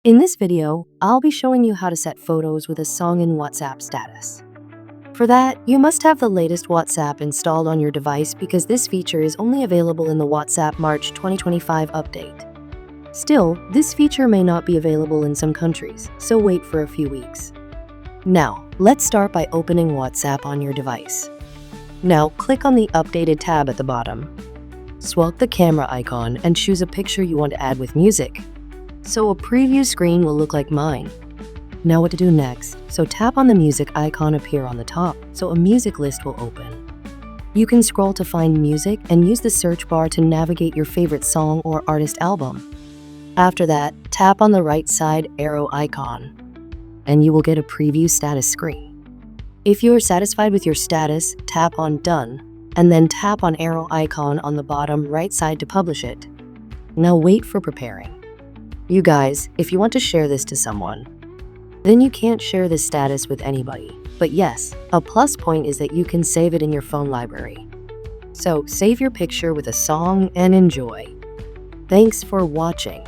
In this video, I'll be showing you how to set photos with a song in WhatsApp status. For that, you must have the latest WhatsApp installed on your device because this feature is only available in the WhatsApp March 2025 update. Still, this feature may not be available in some countries, so wait for a few weeks. Now, let's start by opening WhatsApp on your device. Now, click on the Updated tab at the bottom. Swipe the camera icon and choose a picture you want to add with music. So a preview screen will look like mine. Now what to do next, so tap on the music icon appear on the top, so a music list will open. You can scroll to find music and use the search bar to navigate your favorite song or artist album. After that, tap on the right side arrow icon, and you will get a preview status screen. If you are satisfied with your status, tap on Done, and then tap on arrow icon on the bottom right side to publish it. Now wait for preparing. You guys, if you want to share this to someone, then you can't share this status with anybody. But yes, a plus point is that you can save it in your phone library. So save your picture with a song and enjoy. Thanks for watching.